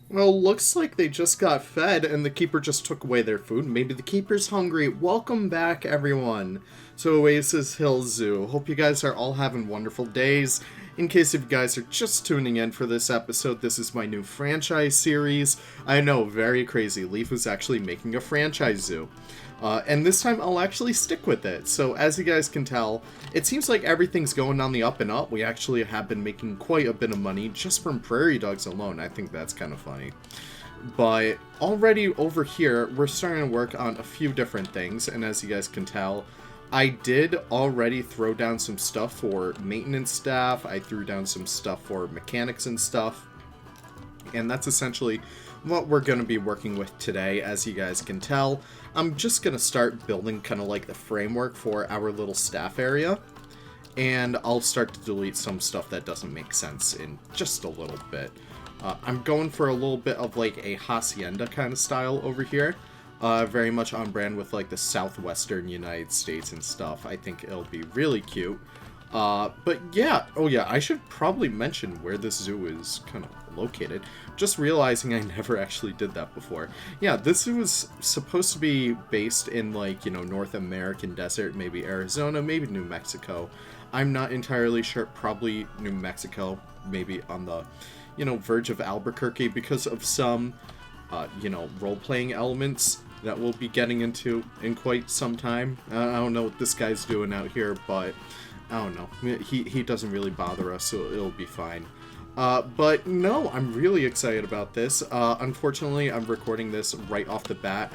Well, looks like they just got fed and the keeper just took away their food. Maybe the keeper's hungry. Welcome back, everyone, to Oasis Hill Zoo. Hope you guys are all having wonderful days. In case if you guys are just tuning in for this episode, this is my new franchise series. I know, very crazy. Leaf was actually making a franchise zoo. And this time I'll actually stick with it. So as you guys can tell, it seems like everything's going on the up and up. We actually have been making quite a bit of money just from prairie dogs alone. I think that's kind of funny. But already over here, we're starting to work on a few different things. And as you guys can tell, I did already throw down some stuff for maintenance staff. I threw down some stuff for mechanics and stuff. And that's essentially what we're going to be working with today. As you guys can tell, I'm just going to start building kind of like the framework for our little staff area. And I'll start to delete some stuff that doesn't make sense in just a little bit. I'm going for a little bit of like a hacienda kind of style over here. Very much on brand with like the southwestern United States and stuff. I think it'll be really cute. But yeah, oh yeah, I should probably mention where this zoo is kind of located. Just realizing I never actually did that before. Yeah, this zoo is supposed to be based in like, you know, North American desert, maybe Arizona, maybe New Mexico. I'm not entirely sure, probably New Mexico, maybe on the, you know, verge of Albuquerque because of some, you know, role-playing elements that we'll be getting into in quite some time. I don't know what this guy's doing out here, but I don't know. He doesn't really bother us, so it'll be fine. But no, I'm really excited about this. Unfortunately, I'm recording this right off the bat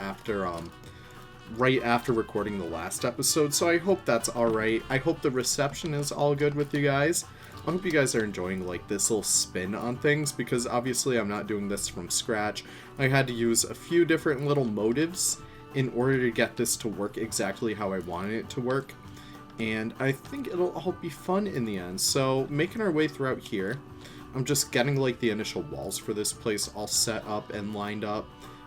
right after recording the last episode, so I hope that's alright. I hope the reception is all good with you guys. I hope you guys are enjoying like this little spin on things, because obviously I'm not doing this from scratch. I had to use a few different little motives in order to get this to work exactly how I wanted it to work. And I think it'll all be fun in the end. So making our way throughout here, I'm just getting like the initial walls for this place all set up and lined up.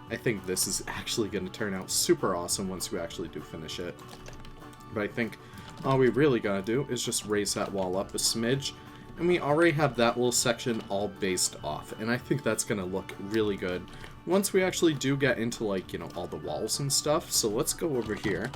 I think this is actually going to turn out super awesome once we actually do finish it. But I think all we really gotta do is just raise that wall up a smidge. And we already have that little section all based off. And I think that's going to look really good once we actually do get into like, you know, all the walls and stuff. So let's go over here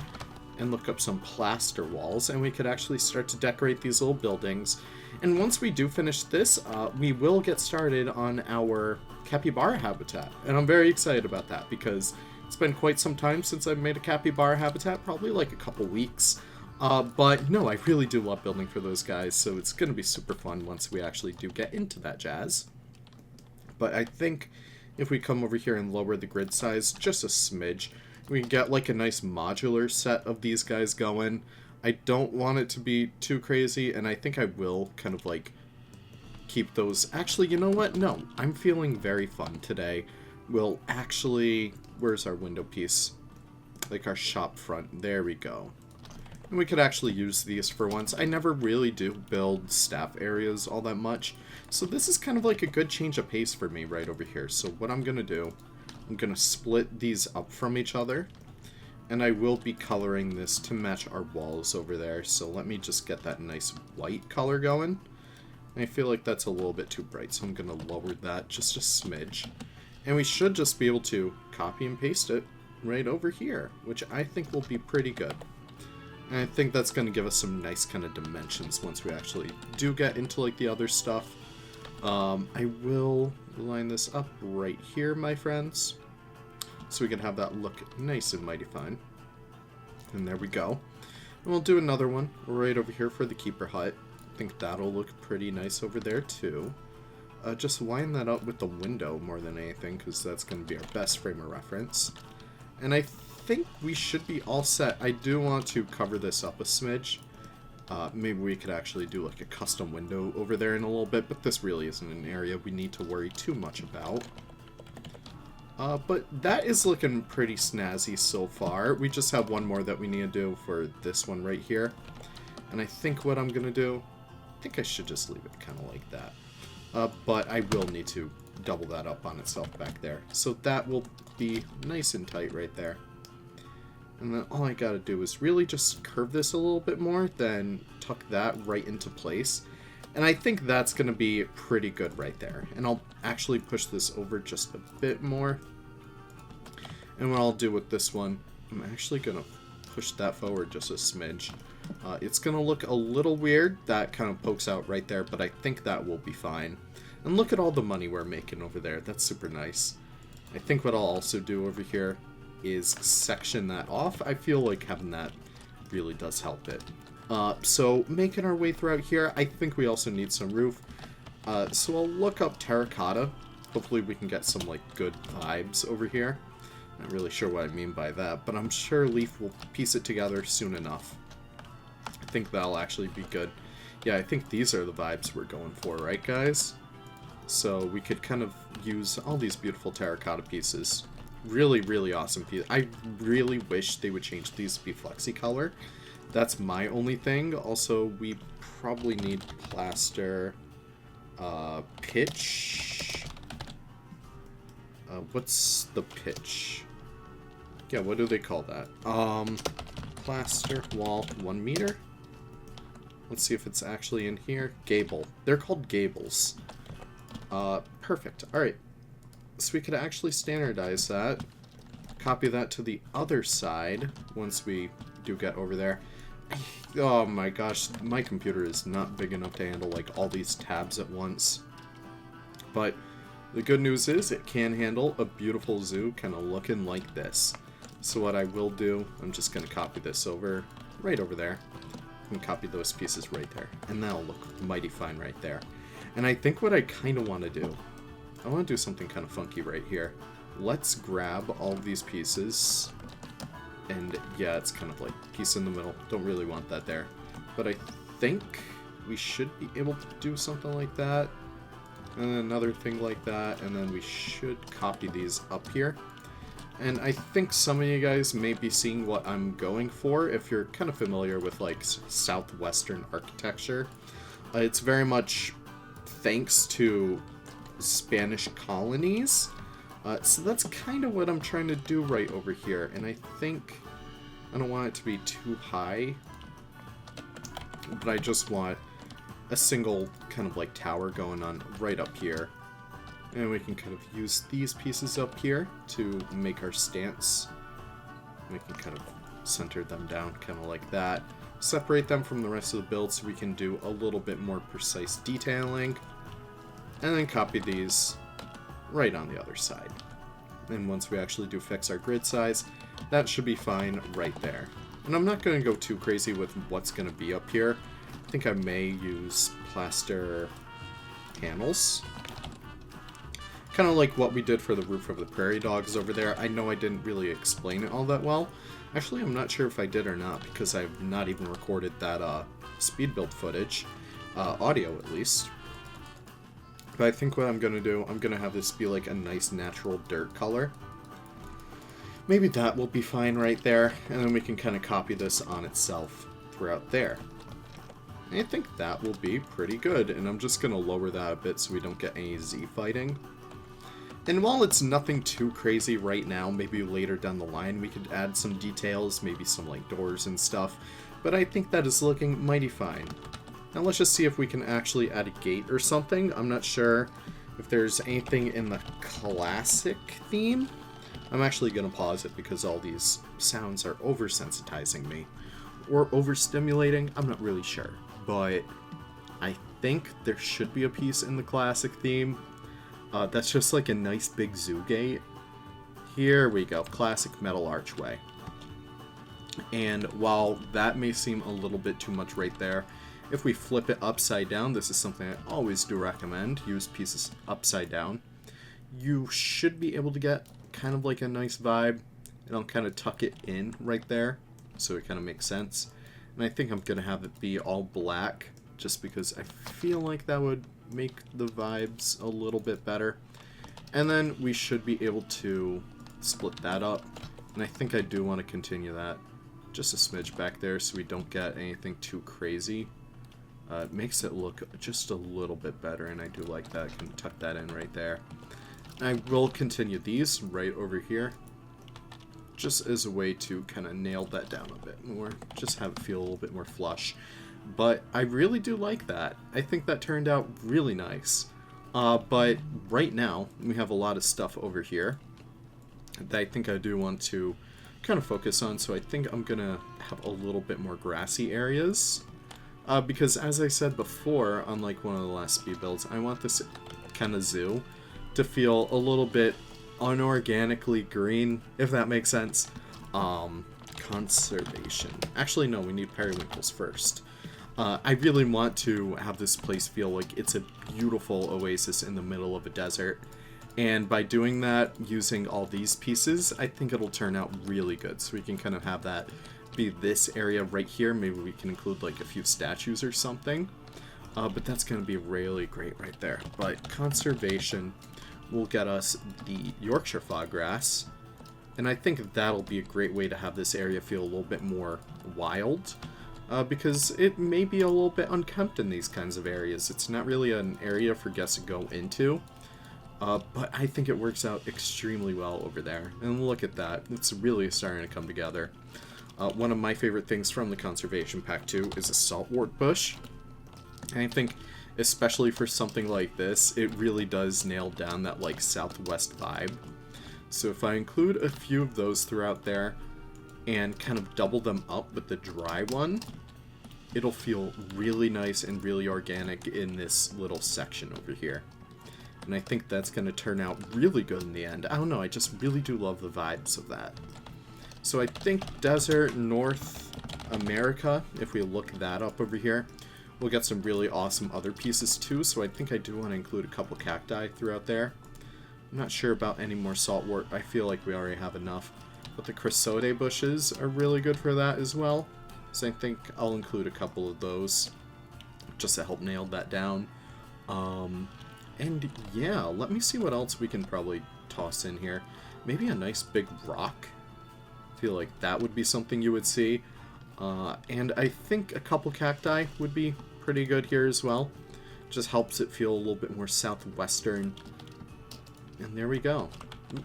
and look up some plaster walls, and we could actually start to decorate these little buildings. And once we do finish this, we will get started on our capybara habitat. And I'm very excited about that because it's been quite some time since I've made a capybara habitat, probably like a couple weeks. But no, I really do love building for those guys, so it's going to be super fun once we actually do get into that jazz. But I think if we come over here and lower the grid size just a smidge, we can get like a nice modular set of these guys going. I don't want it to be too crazy, and I think I will kind of like keep those. Actually, you know what? No, I'm feeling very fun today. We'll actually, where's our window piece? Like our shop front. There we go. And we could actually use these for once. I never really do build staff areas all that much, so this is kind of like a good change of pace for me right over here. So what I'm going to do, I'm going to split these up from each other, and I will be coloring this to match our walls over there. So let me just get that nice white color going. I feel like that's a little bit too bright, so I'm going to lower that just a smidge. And we should just be able to copy and paste it right over here, which I think will be pretty good. And I think that's going to give us some nice kind of dimensions once we actually do get into like the other stuff. I will line this up right here, my friends, so we can have that look nice and mighty fine. And there we go. And we'll do another one right over here for the keeper hut. I think that'll look pretty nice over there too. Just line that up with the window more than anything, because that's going to be our best frame of reference. And I think we should be all set. I do want to cover this up a smidge. Maybe we could actually do like a custom window over there in a little bit, but this really isn't an area we need to worry too much about. But that is looking pretty snazzy so far. We just have one more that we need to do for this one right here. And I think what I'm going to do, I think I should just leave it kind of like that. But I will need to double that up on itself back there. So that will be nice and tight right there. And then all I gotta do is really just curve this a little bit more, then tuck that right into place. And I think that's going to be pretty good right there. And I'll actually push this over just a bit more. And what I'll do with this one, I'm actually going to push that forward just a smidge. It's going to look a little weird. That kind of pokes out right there, but I think that will be fine. And look at all the money we're making over there. That's super nice. I think what I'll also do over here is section that off. I feel like having that really does help it. So making our way throughout here, I think we also need some roof. So I'll look up terracotta. Hopefully we can get some like good vibes over here. Not really sure what I mean by that, but I'm sure Leaf will piece it together soon enough. I think that'll actually be good. Yeah, I think these are the vibes we're going for, right guys? So we could kind of use all these beautiful terracotta pieces. Really, really awesome piece. I really wish they would change these to be flexi color. That's my only thing. Also, we probably need plaster, pitch. What's the pitch? Yeah, what do they call that? Plaster wall 1 meter. Let's see if it's actually in here. Gable. They're called gables. Perfect. Alright. So we could actually standardize that. Copy that to the other side once we do get over there. Oh my gosh, my computer is not big enough to handle like all these tabs at once. But the good news is it can handle a beautiful zoo kind of looking like this. So what I will do, I'm just going to copy this over, right over there. And copy those pieces right there. And that'll look mighty fine right there. And I think what I kind of want to do, I want to do something kind of funky right here. Let's grab all of these pieces. And yeah, it's kind of like piece in the middle. Don't really want that there. But I think we should be able to do something like that. And another thing like that. And then we should copy these up here. And I think some of you guys may be seeing what I'm going for if you're kind of familiar with like southwestern architecture. It's very much thanks to Spanish colonies. So that's kind of what I'm trying to do right over here. And I think I don't want it to be too high, but I just want a single kind of like tower going on right up here. And we can kind of use these pieces up here to make our stance. We can kind of center them down kind of like that. Separate them from the rest of the build so we can do a little bit more precise detailing. And then copy these right on the other side. And once we actually do fix our grid size, that should be fine right there. And I'm not going to go too crazy with what's going to be up here. I think I may use plaster panels. Kind of like what we did for the roof of the prairie dogs over there. I know I didn't really explain it all that well. Actually, I'm not sure if I did or not because I've not even recorded that speed build footage. Audio, at least. But I think what I'm going to do, I'm going to have this be like a nice natural dirt color. Maybe that will be fine right there. And then we can kind of copy this on itself throughout there. And I think that will be pretty good. And I'm just going to lower that a bit so we don't get any Z fighting. And while it's nothing too crazy right now, maybe later down the line we could add some details, maybe some like doors and stuff. But I think that is looking mighty fine. Now let's just see if we can actually add a gate or something. I'm not sure if there's anything in the classic theme. I'm actually going to pause it because all these sounds are oversensitizing me. Or overstimulating, I'm not really sure. But I think there should be a piece in the classic theme. That's just like a nice big zoo gate. Here we go, classic metal archway. And while that may seem a little bit too much right there, if we flip it upside down, this is something I always do recommend, use pieces upside down. You should be able to get kind of like a nice vibe, and I'll kind of tuck it in right there, so it kind of makes sense. And I think I'm going to have it be all black, just because I feel like that would make the vibes a little bit better. And then we should be able to split that up, and I think I do want to continue that just a smidge back there so we don't get anything too crazy. It makes it look just a little bit better, and I do like that. I can tuck that in right there. And I will continue these right over here, just as a way to kind of nail that down a bit more, just have it feel a little bit more flush. But I really do like that. I think that turned out really nice. But right now, we have a lot of stuff over here that I think I do want to kind of focus on. So I think I'm going to have a little bit more grassy areas. Because as I said before, unlike one of the last speed builds, I want this kind of zoo to feel a little bit unorganically green, if that makes sense. Conservation. Actually, no, we need periwinkles first. I really want to have this place feel like it's a beautiful oasis in the middle of a desert. And by doing that, using all these pieces, I think it'll turn out really good. So we can kind of have that be this area right here. Maybe we can include like a few statues or something. But that's going to be really great right there. But conservation will get us the Yorkshire foggrass. And I think that'll be a great way to have this area feel a little bit more wild. Because it may be a little bit unkempt in these kinds of areas. It's not really an area for guests to go into. But I think it works out extremely well over there. And look at that. It's really starting to come together. One of my favorite things from the Conservation Pack, too, is a saltwort bush. And I think, especially for something like this, it really does nail down that, like, southwest vibe. So if I include a few of those throughout there, and kind of double them up with the dry one, it'll feel really nice and really organic in this little section over here. And I think that's going to turn out really good in the end. I don't know, I just really do love the vibes of that. So I think Desert North America, if we look that up over here, we'll get some really awesome other pieces too. So I think I do want to include a couple cacti throughout there. I'm not sure about any more saltwort. I feel like we already have enough. But the chrysote bushes are really good for that as well. So I think I'll include a couple of those just to help nail that down. And yeah, let me see what else we can probably toss in here. Maybe a nice big rock. I feel like that would be something you would see. And I think a couple cacti would be pretty good here as well. Just helps it feel a little bit more southwestern. And there we go.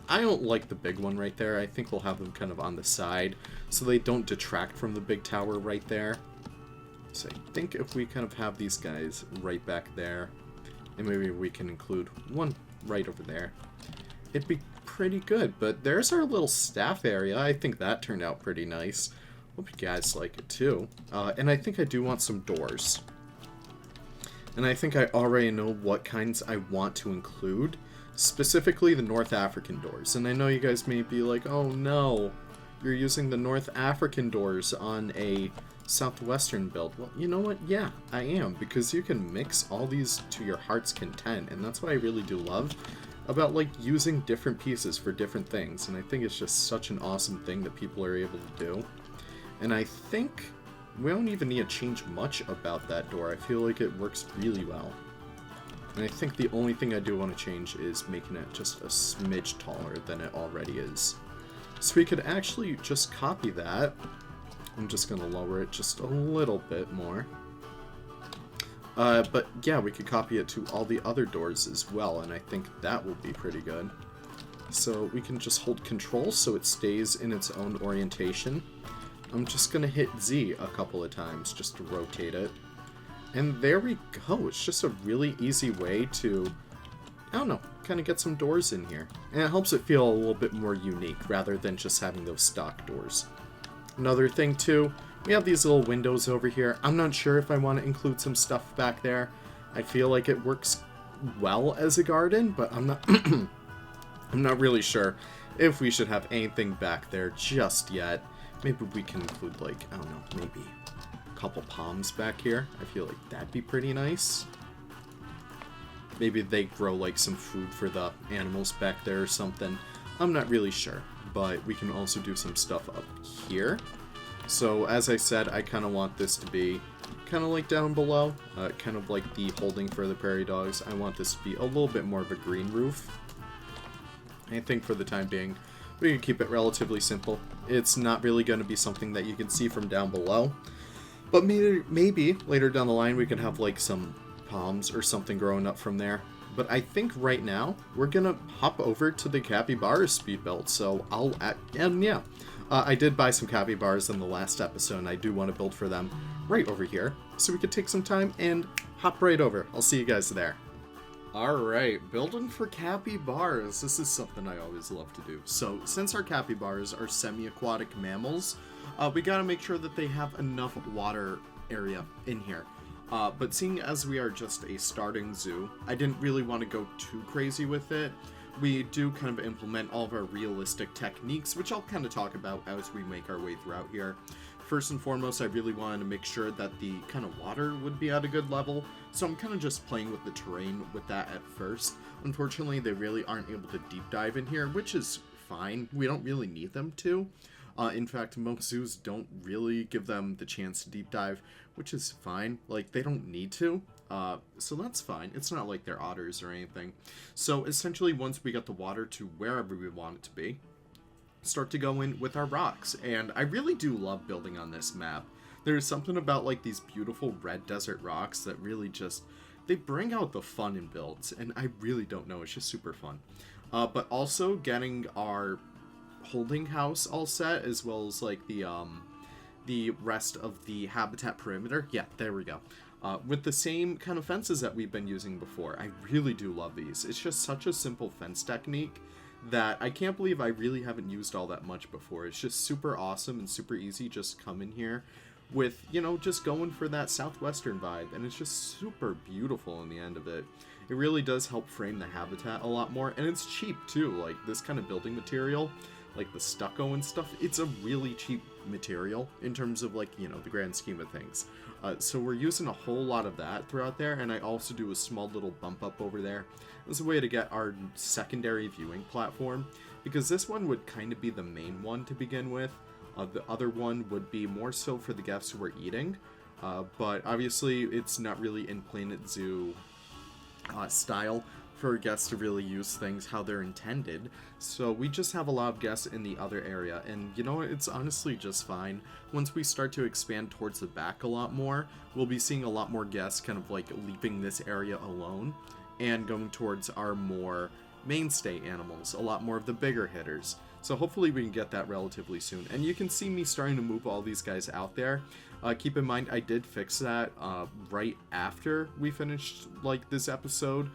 I don't like the big one right there. I think we'll have them kind of on the side so they don't detract from the big tower right there. So I think if we kind of have these guys right back there, and maybe we can include one right over there, it'd be pretty good. But there's our little staff area. I think that turned out pretty nice. Hope you guys like it too. And I think I do want some doors. And I think I already know what kinds I want to include. Specifically the North African doors. And I know you guys may be like, oh no, you're using the North African doors on a southwestern build. Well, you know what? Yeah, I am. Because you can mix all these to your heart's content. And that's what I really do love about like using different pieces for different things. And I think it's just such an awesome thing that people are able to do. And I think we don't even need to change much about that door. I feel like it works really well. And I think the only thing I do want to change is making it just a smidge taller than it already is. So we could actually just copy that. I'm just going to lower it just a little bit more. But yeah, we could copy it to all the other doors as well, and I think that will be pretty good. So we can just hold Control so it stays in its own orientation. I'm just going to hit Z a couple of times just to rotate it. And there we go. It's just a really easy way to, I don't know, kind of get some doors in here. And it helps it feel a little bit more unique rather than just having those stock doors. Another thing too, we have these little windows over here. I'm not sure if I want to include some stuff back there. I feel like it works well as a garden, but I'm not I'm not really sure if we should have anything back there just yet. Maybe we can include like, I don't know, maybe couple palms back here. I feel like that'd be pretty nice. Maybe they grow like some food for the animals back there or something. I'm not really sure, but we can also do some stuff up here. So as I said, I kind of want this to be kind of like down below, kind of like the holding for the prairie dogs. I want this to be a little bit more of a green roof. I think for the time being, we can keep it relatively simple. It's not really going to be something that you can see from down below. But maybe later down the line we could have like some palms or something growing up from there. But I think right now we're gonna hop over to the Capybara speed build. So I'll I did buy some capybaras in the last episode, and I do want to build for them right over here, so we could take some time and hop right over. I'll see you guys there. Alright, building for capybaras. This is something I always love to do. So, since our capybaras are semi-aquatic mammals, we gotta make sure that they have enough water area in here. But seeing as we are just a starting zoo, I didn't really want to go too crazy with it. We do kind of implement all of our realistic techniques, which I'll kind of talk about as we make our way throughout here. First and foremost, I really wanted to make sure that the kind of water would be at a good level, so I'm kind of just playing with the terrain with that at first. Unfortunately, they really aren't able to deep dive in here, which is fine. We don't really need them to. In fact, most zoos don't really give them the chance to deep dive, which is fine. Like, they don't need to. So that's fine. It's not like they're otters or anything. So essentially, once we get the water to wherever we want it to be, start to go in with our rocks. And I really do love building on this map. There's something about like these beautiful red desert rocks that really just, they bring out the fun in builds. And I really don't know. It's just super fun. But also getting our holding house all set, as well as like the rest of the habitat perimeter. Yeah, there we go. With the same kind of fences that we've been using before. I really do love these. It's just such a simple fence technique that I can't believe I really haven't used all that much before. It's just super awesome and super easy. Just come in here with, you know, just going for that southwestern vibe, and it's just super beautiful in the end of it. It really does help frame the habitat a lot more, and it's cheap too. Like, this kind of building material, like the stucco and stuff, it's a really cheap material in terms of, like, you know, the grand scheme of things. So we're using a whole lot of that throughout there, and I also do a small little bump up over there as a way to get our secondary viewing platform, because this one would kind of be the main one to begin with. The other one would be more so for the guests who are eating, but obviously it's not really in Planet Zoo style for guests to really use things how they're intended, so we just have a lot of guests in the other area, and you know what, it's honestly just fine. Once we start to expand towards the back a lot more, we'll be seeing a lot more guests kind of like leaving this area alone and going towards our more mainstay animals, a lot more of the bigger hitters. So hopefully we can get that relatively soon. And you can see me starting to move all these guys out there. Keep in mind, I did fix that right after we finished like this episode.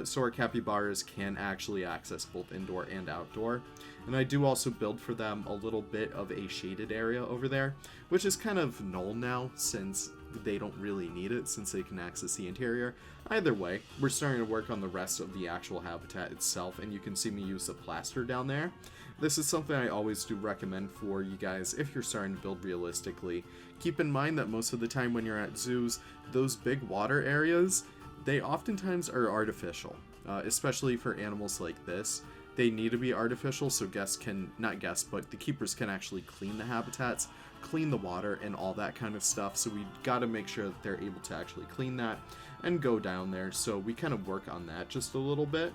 So our capybaras can actually access both indoor and outdoor. And I do also build for them a little bit of a shaded area over there, which is kind of null now since they don't really need it, since they can access the interior. Either way, we're starting to work on the rest of the actual habitat itself, and you can see me use the plaster down there. This is something I always do recommend for you guys if you're starting to build realistically. Keep in mind that most of the time when you're at zoos, those big water areas, they oftentimes are artificial, especially for animals like this. They need to be artificial so guests can, not guests, but the keepers can actually clean the habitats, clean the water, and all that kind of stuff. So we got to make sure that they're able to actually clean that and go down there. So we kind of work on that just a little bit.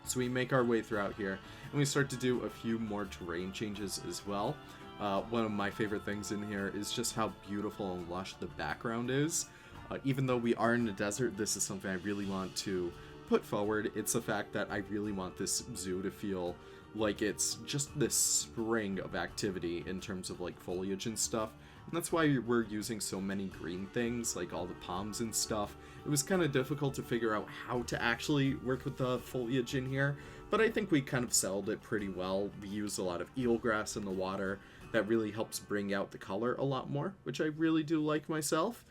So we make our way throughout here, and we start to do a few more terrain changes as well. One of my favorite things in here is just how beautiful and lush the background is. Even though we are in a desert, this is something I really want to put forward. It's the fact that I really want this zoo to feel like it's just this spring of activity in terms of like foliage and stuff. And that's why we're using so many green things, like all the palms and stuff. It was kind of difficult to figure out how to actually work with the foliage in here, but I think we kind of settled it pretty well. We use a lot of eelgrass in the water that really helps bring out the color a lot more, which I really do like myself.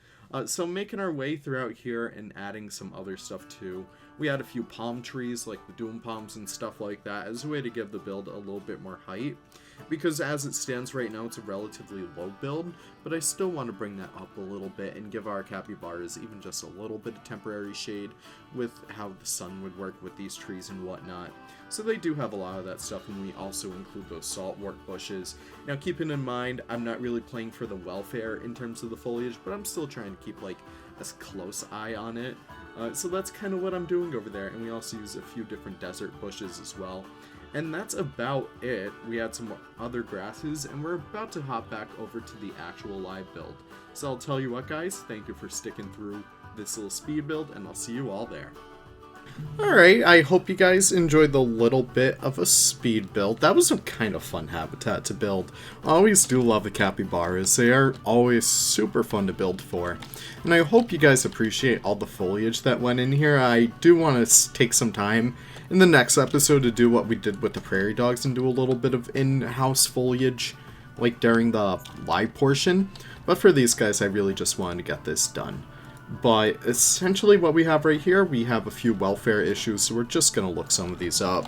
So making our way throughout here and adding some other stuff too. We add a few palm trees like the doom palms and stuff like that as a way to give the build a little bit more height. Because as it stands right now, it's a relatively low build, but I still want to bring that up a little bit and give our capybaras even just a little bit of temporary shade with how the sun would work with these trees and whatnot. So they do have a lot of that stuff, and we also include those saltwort bushes. Now keeping in mind, I'm not really playing for the welfare in terms of the foliage, but I'm still trying to keep like a close eye on it. So that's kind of what I'm doing over there, and we also use a few different desert bushes as well. And that's about it. We add some other grasses, and we're about to hop back over to the actual live build. So I'll tell you what, guys, thank you for sticking through this little speed build, and I'll see you all there. Alright, I hope you guys enjoyed the little bit of a speed build. That was a kind of fun habitat to build. I always do love the capybaras. They are always super fun to build for. And I hope you guys appreciate all the foliage that went in here. I do want to take some time in the next episode to do what we did with the prairie dogs and do a little bit of in-house foliage, like during the live portion. But for these guys, I really just wanted to get this done. But essentially what we have right here, we have a few welfare issues, so we're just going to look some of these up.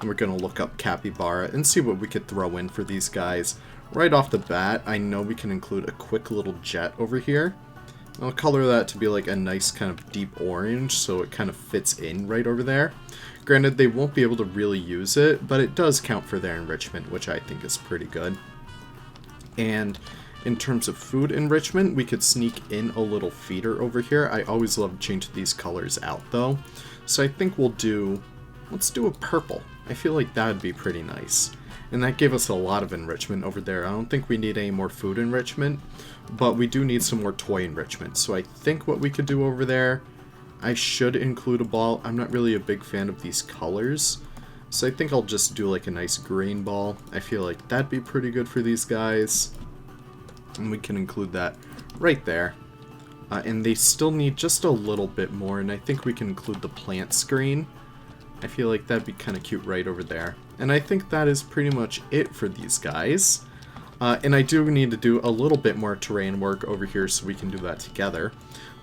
And we're going to look up Capybara and see what we could throw in for these guys. Right off the bat, I know we can include a quick little jet over here. I'll color that to be like a nice kind of deep orange, so it kind of fits in right over there. Granted, they won't be able to really use it, but it does count for their enrichment, which I think is pretty good. And in terms of food enrichment, we could sneak in a little feeder over here. I always love changing these colors out, though. So I think let's do a purple. I feel like that would be pretty nice. And that gave us a lot of enrichment over there. I don't think we need any more food enrichment, but we do need some more toy enrichment. So I think what we could do over there, I should include a ball. I'm not really a big fan of these colors, so I think I'll just do like a nice green ball. I feel like that'd be pretty good for these guys. And we can include that right there. And they still need just a little bit more, and I think we can include the plant screen. I feel like that'd be kind of cute right over there. And I think that is pretty much it for these guys. And I do need to do a little bit more terrain work over here so we can do that together.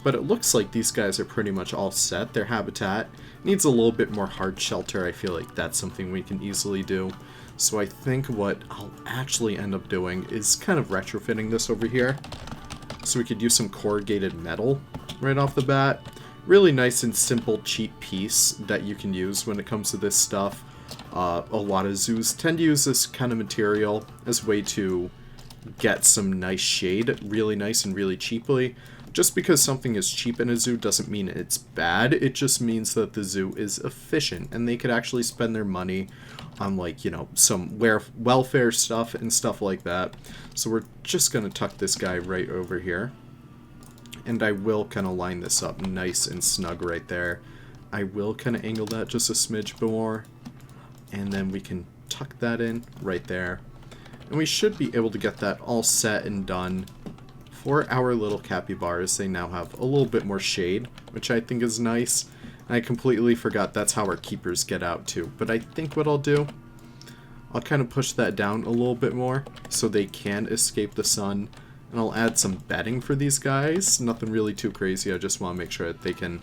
But it looks like these guys are pretty much all set. Their habitat needs a little bit more hard shelter. I feel like that's something we can easily do. So I think what I'll actually end up doing is kind of retrofitting this over here. So we could use some corrugated metal right off the bat. Really nice and simple, cheap piece that you can use when it comes to this stuff. A lot of zoos tend to use this kind of material as a way to get some nice shade really nice and really cheaply. Just because something is cheap in a zoo doesn't mean it's bad. It just means that the zoo is efficient and they could actually spend their money on, like, you know, some welfare stuff and stuff like that. So we're just going to tuck this guy right over here. And I will kind of line this up nice and snug right there. I will kind of angle that just a smidge more. And then we can tuck that in right there. And we should be able to get that all set and done for our little capybaras. They now have a little bit more shade, which I think is nice. I completely forgot that's how our keepers get out too. But I think what I'll do, I'll kind of push that down a little bit more so they can escape the sun. And I'll add some bedding for these guys. Nothing really too crazy. I just want to make sure that they can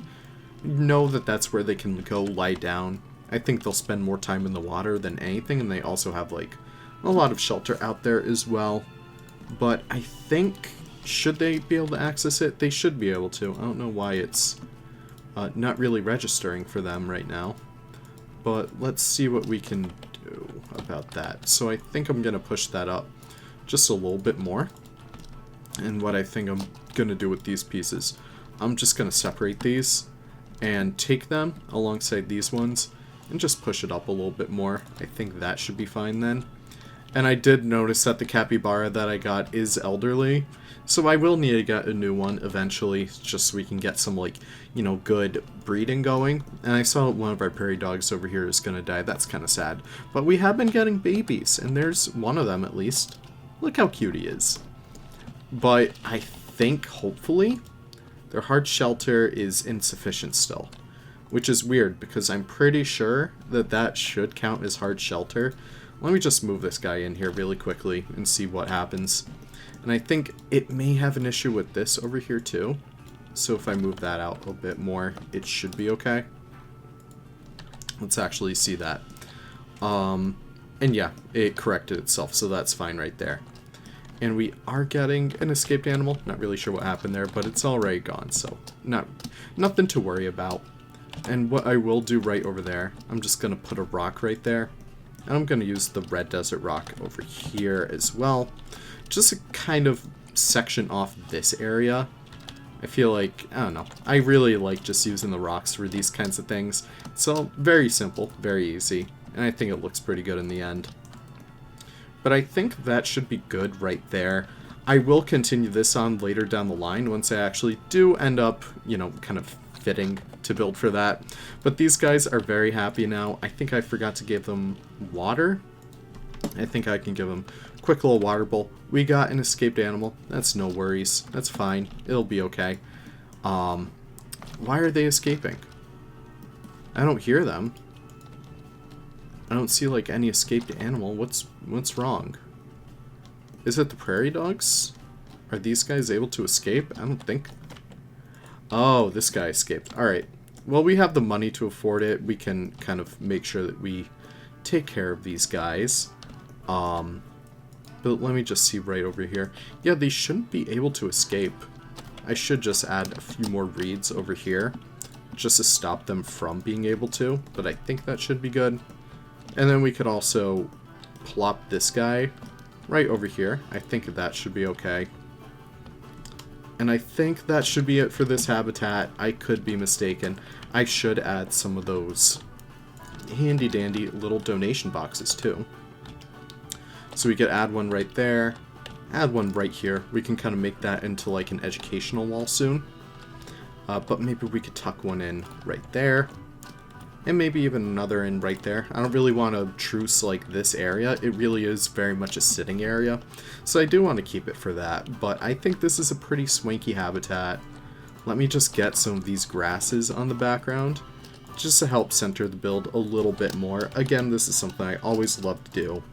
know that that's where they can go lie down. I think they'll spend more time in the water than anything. And they also have like a lot of shelter out there as well. But I think, should they be able to access it? They should be able to. I don't know why it's not really registering for them right now. But let's see what we can do about that. So I think I'm going to push that up just a little bit more. And what I think I'm going to do with these pieces, I'm just going to separate these and take them alongside these ones and just push it up a little bit more. I think that should be fine then. And I did notice that the capybara that I got is elderly, so I will need to get a new one eventually, just so we can get some, like, you know, good breeding going. And I saw one of our prairie dogs over here is going to die. That's kind of sad. But we have been getting babies, and there's one of them at least. Look how cute he is. But I think, hopefully, their hard shelter is insufficient still. Which is weird, because I'm pretty sure that that should count as hard shelter. Let me just move this guy in here really quickly and see what happens. And I think it may have an issue with this over here too. So if I move that out a bit more, it should be okay. Let's actually see that. And yeah, it corrected itself, so that's fine right there. And we are getting an escaped animal. Not really sure what happened there, but it's already gone, so nothing to worry about. And what I will do right over there, I'm just going to put a rock right there. And I'm going to use the red desert rock over here as well. Just to kind of section off this area. I feel like, I don't know, I really like just using the rocks for these kinds of things. So, very simple, very easy. And I think it looks pretty good in the end. But I think that should be good right there. I will continue this on later down the line once I actually do end up, you know, kind of fitting to build for that. But these guys are very happy now. I think I forgot to give them water. I think I can give them a quick little water bowl. We got an escaped animal. That's no worries. That's fine. It'll be okay. Why are they escaping? I don't hear them. I don't see like any escaped animal. What's wrong? Is it the prairie dogs? Are these guys able to escape? I don't think. Oh, this guy escaped. Alright. Well, we have the money to afford it. We can kind of make sure that we take care of these guys. But let me just see right over here. Yeah, they shouldn't be able to escape. I should just add a few more reeds over here just to stop them from being able to, but I think that should be good. And then we could also plop this guy right over here. I think that should be okay. And I think that should be it for this habitat. I could be mistaken. I should add some of those handy dandy little donation boxes too. So we could add one right there, add one right here. We can kind of make that into like an educational wall soon. But maybe we could tuck one in right there. And maybe even another in right there. I don't really want to truce like this area. It really is very much a sitting area. So I do want to keep it for that. But I think this is a pretty swanky habitat. Let me just get some of these grasses on the background, just to help center the build a little bit more. Again, this is something I always love to do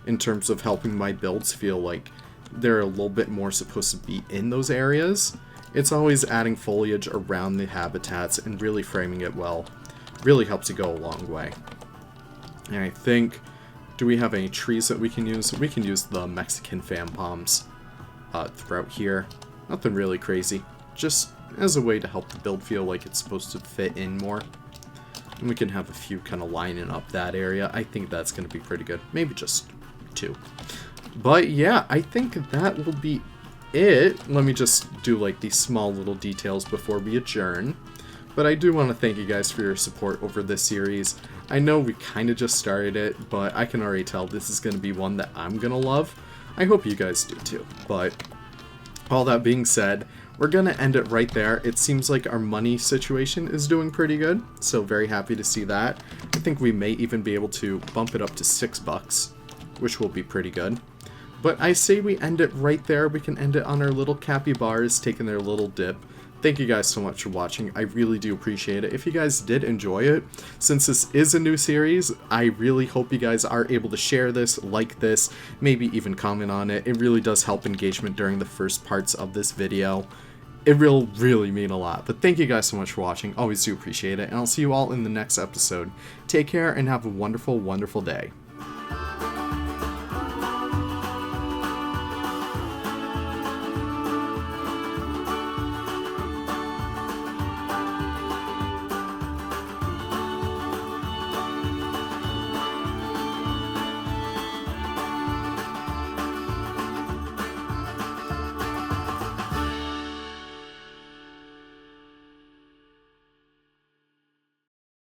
in terms of helping my builds feel like they're a little bit more supposed to be in those areas. It's always adding foliage around the habitats and really framing it well. Really helps you go a long way. And I think, do we have any trees that we can use? We can use the Mexican fan palms throughout here. Nothing really crazy. Just as a way to help the build feel like it's supposed to fit in more. And we can have a few kind of lining up that area. I think that's going to be pretty good. Maybe just 2. But yeah, I think that will be it. Let me just do like these small little details before we adjourn. But I do want to thank you guys for your support over this series. I know we kind of just started it, but I can already tell this is going to be one that I'm going to love. I hope you guys do too. But all that being said, we're going to end it right there. It seems like our money situation is doing pretty good, so very happy to see that. I think we may even be able to bump it up to $6, which will be pretty good. But I say we end it right there. We can end it on our little capybaras taking their little dip. Thank you guys so much for watching. I really do appreciate it. If you guys did enjoy it, since this is a new series, I really hope you guys are able to share this, like this, maybe even comment on it. It really does help engagement during the first parts of this video. It will really mean a lot. But thank you guys so much for watching. Always do appreciate it. And I'll see you all in the next episode. Take care and have a wonderful, wonderful day.